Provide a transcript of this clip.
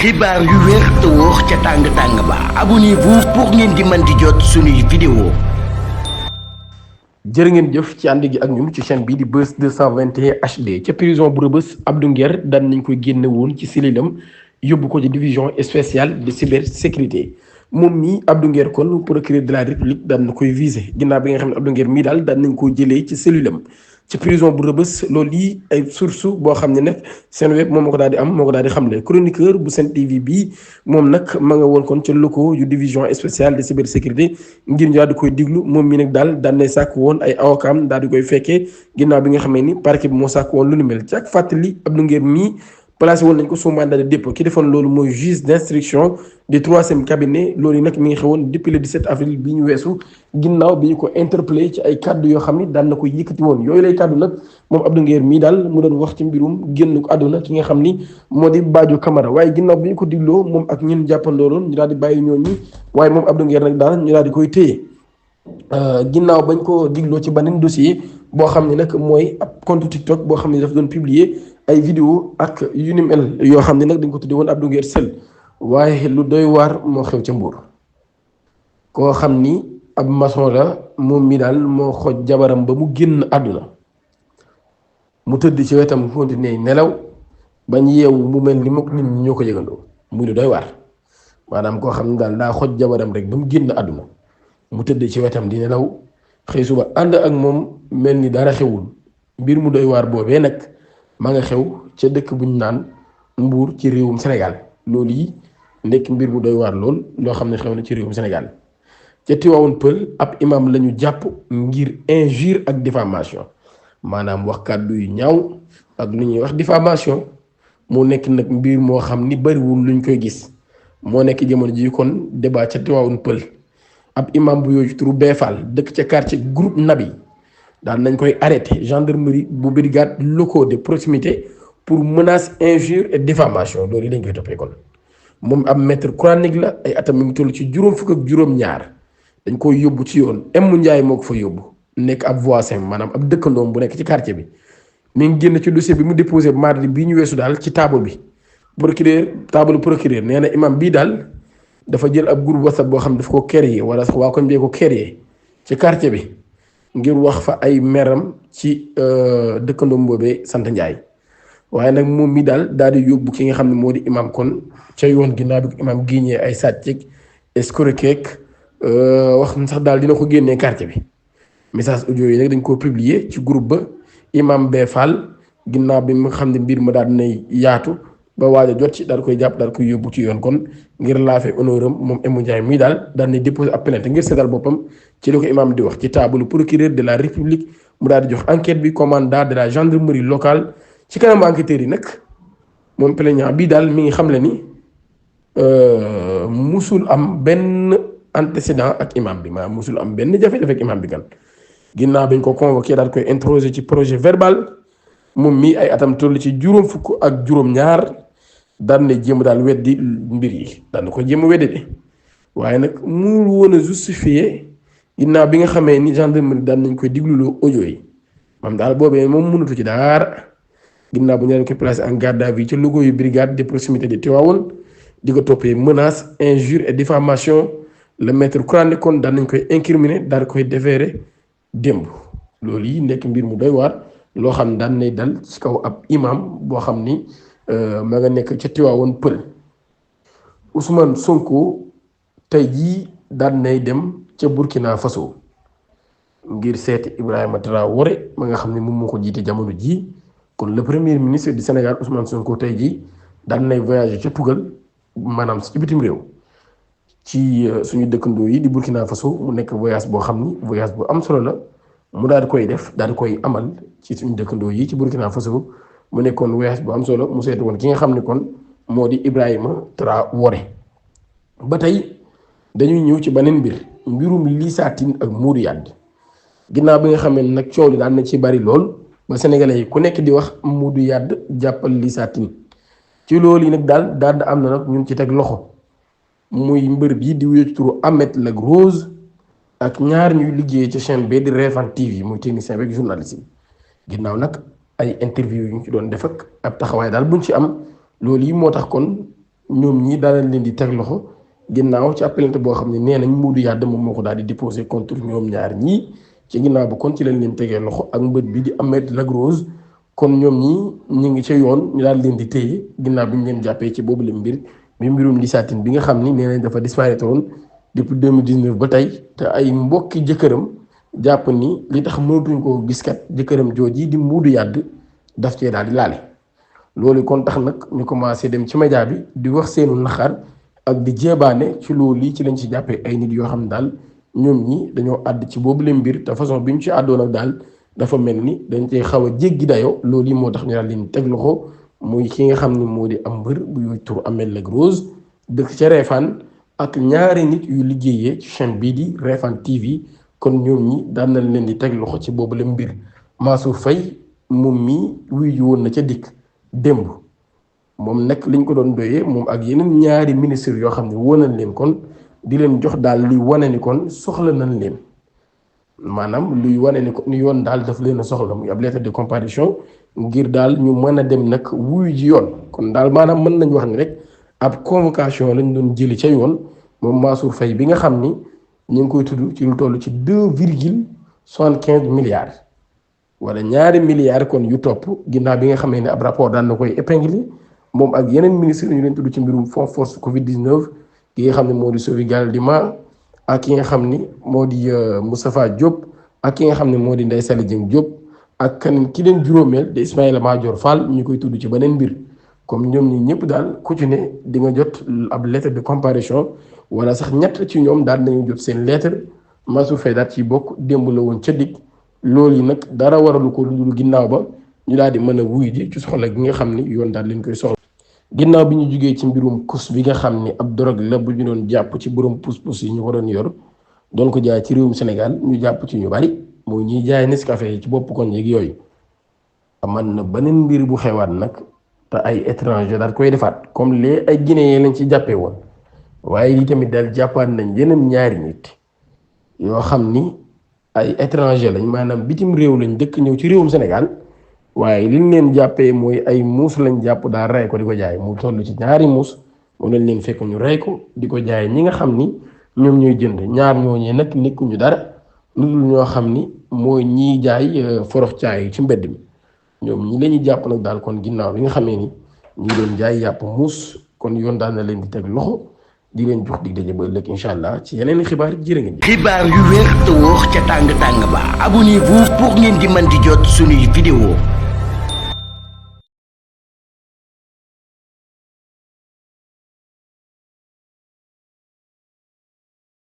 xibaar yu wér te wóor ca tàng-tàng ba abonnez-vous pour ngeen di mën di jot suñuy vidéo. jërë ngeen jëf ci ànd gi ak ñun ci chaîne bii di Buzz 221 HD ca prison bu Rebeuss Abdou Nguer daan nañ koy génne woon ci cellule yóbbu ko ci division spéciale de cybersécurité moom mii Abdou Nguer kon procureur de la république daan na koy visé ginnaaw bi nga xam ne Abdou Nguer mii daal daan nañ koo jëlee ci cellule ci prison bu Rebeuss loolu yi ay source boo xam ne nag seen web moom moo ko daal di am moo ko daal di xamle chroniqueur bu Sen TV bii moom nag ma nga woon kon ca locaux yu division spéciale de cybersécurité ngir ñu daal di koy diglu moom mi nag daal daan nay sàkk woon ay awakaam daal di koy fekkee ginnaaw bi nga xamee ni parquet bi moo sàkk woon lu ni mel ci ak fàttali Abdou Nguer mii placé woon nañ ko sous mandat de dépôt ki defoon loolu mooy juge d'instruction du 3e cabinet loolu yi nag mi ngi xewoon depuis le 17 avril bi ñu weesu ginnaaw bi ñu ko interpellé ci ay kàddu yoo xam ni daan na ko yëkkati woon yooyu lay kàddu nag moom Abdou Nguer mii daal mu doon wax ci mbirum génn ko àdduna ki nga xam ni moo di Badio Camara waaye ginnaaw bi ñu ko digloo moom ak ñun jàppandooloon ñu daal di bàyyi ñooñu waaye moom Abdou Nguer nag daal ñu daal di koy téye ginnaaw bañ ko digloo ci beneen dossier boo xam ne nag mooy ab compte TikTok boo xam ne daf doon publier ay vidéo ak yu ni mel yoo xam ne nag dañ ko tudde woon Abdou Nguer Seul waaye lu doy waar moo xew ca Mbuur koo xam ni ab maçon la moom mi daal moo xoj jabaram ba mu génn àdduna mu tëdd ci wetam continuer nelaw bañ yeewu mu mel ni mook nit ñi ñoo ko yëgandoo muy lu doy waar maanaam koo xam ne daal daa xoj jabaram rek ba mu génn àdduna mu tëdd ci wetam di nelaw xëy suba ànd ak moom mel ni dara xewul mbir mu doy waar boobee nag ma nga xew ca dëkk bu ñu naan Mbuur ci réewum Sénégal loolu yi nekk mbir mu doy waar lool loo xam ne xew na ci réewum Sénégal ca Tivaouane Peulh ab imam la ñu jàpp ngir injure ak diffamation maanaam wax kàddu yu ñaaw ak lu ñuy wax diffamation moo nekk nag mbir moo xam ni bariwul luñ koy gis moo nekk jamono ji kon débat ca Tivaouane Peulh ab imam bu yooyu turu Beefal dëkk ca quartier groupe Nabi daal nañ koy arrêté gendarmerie bu brigade locaux de proximité pour menace injure et diffamation loolu yi lañ koy toppee kon moom ab maître coranique la ay atam mi ngi toll ci juróom fukk ak juróom-ñaar dañ koy yóbbu ci yoon Emu Njaay moo ko fa yóbbu nekk ab voisin maanaam ab dëkkandoom bu nekk ci quartier bi mi ngi génn ci dossier bi mu déposé mardi bii ñu weesu daal ci table bi procureur nee na imam bii daal dafa jël ab groupe WhatsApp boo xam ne daf ko créé wala sax waa koñ bee ko créé ci quartier bi ngir wax fa ay meram ci dëkkandoom boobee sant Njaay waaye nag moom mi daal di yóbbu ki nga xam ne moo di imam kon ca yoon ginnaaw bi imam génnee ay sàcc escroquer wax sax daal dina ko génnee quartier bi message audio yi nag dañ koo publier ci groupe ba imam Beefal ginnaaw bi nga xam ne mbir ma daal dinay yaatu ba waaj a jot ci daal koy jàpp daal koy yóbbu ci yoon kon ngir laafe honneur am moom Emu Ndiaye mii daal di déposer ab plainte ngir seetal boppam ci li ko imam di wax ci table procureur de la république mu daal di jox enquête bi commandant de la gendarmerie locale ci kanam enquêteurs yi nag moom plaignant bii daal mi ngi xamle ni musul am benn antécédent ak imam bi maanaam musul am benn jafe-jafe ak imam bi kan ginnaaw bañ ko convoqué daal koy interroger ci projet verbal moom mii ay atam toll ci juróom fukk ak juróom-ñaar daan na jéem daal weddi mbir yi daan na ko jéem a weddi de waaye nag mu woon a justifier ginnaaw bi nga xamee ni gendarmerie daan nañ koy digluloo audio yi maam daal boobee moom mënatu ci dara ginnaaw bu ñu leen koy placé en garde à vue ci logo yu brigade de proximité de Tivaouane di ko toppee menace injure et diffamation le maître coranique kon daan nañ koy incriminer daal koy déférer démb loolu yi nekk mbir mu doy waar loo xam ne daan nay dal ci kaw ab imam boo xam ni ma nga nekk ca Tivaouane Peulh Ousmane Sonko tey jii daan nay dem ca Burkina Faso ngir seeti Ibrahima Traoré ma nga xam ne moom moo ko jiite jamono jii kon le premier ministre du Sénégal Ousmane Sonko tey jii daan nay voyager ca tugal maanaam ci bitim réew ci suñu dëkkandoo yi di Burkina Faso mu nekk voyage boo xam ni voyage bu am solo la mu daal di koy def daal di koy amal ci suñu dëkkandoo yi ci Burkina Faso mu nekkoon voyage bu am solo mu seeti woon ki nga xam ne kon moo di Ibrahima Traoré ba tey dañuy ñëw ci beneen mbirum Lissa Tine ak Modou Yade ginnaaw bi nga xam ne nag coow li daan na ci bari lool ba sénégalais yi ku nekk di wax Modou Yade jàppal Lissa Tine ci loolu yi nag daal am na nag ñun ci teg loxo muy mbër bii di wéy ci turu Ahmed Lac Rose ak ñaar ñuy liggéey ci chaîne bi di Refane TV muy technicien beeg journaliste yi ginnaaw nag ay interview yu ñu ci doon def ak ab taxawaay daal buñ ci am loolu yi moo tax kon ñoom ñii daal leen di teg loxo ginnaaw ci appelante boo xam ne nee nañ Modou Yade moom moo ko daal di déposé contre ñoom ñaar ñii ci ginnaaw ba kon ci lañ leen tegee loxo ak mbët bi di Ahmed Lagrose kon ñoom ñii ñu ngi ca yoon ñu daal leen di téye ginnaaw bi ñu leen jàppee ci boobu la mbir bi mbirum Lissatine bi nga xam ni nee nañ dafa disparaître woon depuis 2019 ba tey te ay mbokki jëkkëram jàpp ni li tax mënatuñ koo gis kat jëkkëram jooji di Modou Yade daf cee daal di laale loolu kon tax nag ñu commencé dem ci média bi di wax seenu naxaar ak di jéebaane ci loolu lii ci lañ ci jàppee ay nit yoo xam ne daal ñoom ñi dañoo àdd ci boobu leen mbir te façon bi ñu ci àddoon ak daal dafa mel ni dañ cee xaw a jéggi dayoo loolu yi moo tax ñu daal leen teg loxo muy ki nga xam ni moo di am mbër bu yooyu tur Ahmed Lagrose dëkk ca Réfane ak ñaari nit yu liggéeyee ci chaîne bii di Réfane TV kon ñoom ñi daan nañ leen di teg loxo ci boobu leen mbir Mansour Faye moom mii wuy ji woon na ca dikk démb moom nag liñ ko doon doyee moom ak yeneen ñaari ministre yoo xam ne woo nañ leen kon di leen jox daal luy wane ni kon soxla nañ leen maanaam luy wane ni kon yoon daal daf leen a soxla muy ab lettre de comparution ngir daal ñu mën a dem nag wuyu ji yoon kon daal maanaam mën nañ wax ni rek ab convocation lañ doon jëli ca yoon moom Mansour Faye bi nga xam ni ñu ngi koy tudd ci lu toll ci 2,75 milliards wala ñaari milliards kon yu topp ginnaaw bi nga xamee ne ab rapport daan na koy épinglé moom ak yeneen ministre ñu leen tudd ci mbirum fonds force Covid 19 ki nga xam ne moo di Sophie Gladima ak ki nga xam ni moo di Moustapha Diop ak ki nga xam ne moo di Ndeye Saly Dieng Diop ak keneen ki leen juróomeel de Ismaïla Madior Fall ñu koy tudd ci beneen mbir comme ñoom ñi ñëpp daal ku ci ne di nga jot ab lettre de comparution wala sax ñett ci ñoom daal nañu jot seen lettre Mansour Faye daal ci bokk démb la woon ca dig loolu yi nag dara waralu ko lu dul ginnaaw ba ñu daal di mën a wuy ji ci soxla gi nga xam ni yoon daal leen koy soxla. ginnaaw bi ñu jugee ci mbirum kus bi nga xam ni ab drogue la bu ñu doon jàpp ci borom pus-pus yi ñu ko doon yor doon ko jaay ci réewum Sénégal ñu jàpp ci ñu bari mooy ñuy jaay Nescafé yi ci bopp koñ yeeg yooyu aman na beneen mbir bu xewaat nag te ay étranger daal koy defaat comme les ay Guinéen lañ ci jàppee woon waaye lii tamit daal jàppaat nañ yeneen ñaari nit yoo xam ni ay étranger lañ maanaam bitim réew lañ dëkk ñëw ci réewum Sénégal waaye liñ leen jàppee mooy ay muus lañ jàpp daal rey ko di ko jaay mu toll ci ñaari muus moom lañ leen fekk ñu rey ko di ko jaay ñi nga xam ni ñoom ñooy jënd ñaar ñooñee nag nekkuñu dara lu dul ñoo xam ni mooy ñiy jaay forox caay yi ci mbedd mi ñoom ñi la ñuy jàpp nag daal kon ginnaaw bi nga xamee ni ñi doon jaay yàpp muus kon yoon daal na leen di teg loxo di leen jox dig daje ba ëllëg incha allah ci yeneen xibaar jërë ngeen jëf. xibaar yu wér te wóor ca tàng tàng ba abonnez-vous pour ngeen di mën di jot suñuy vidéo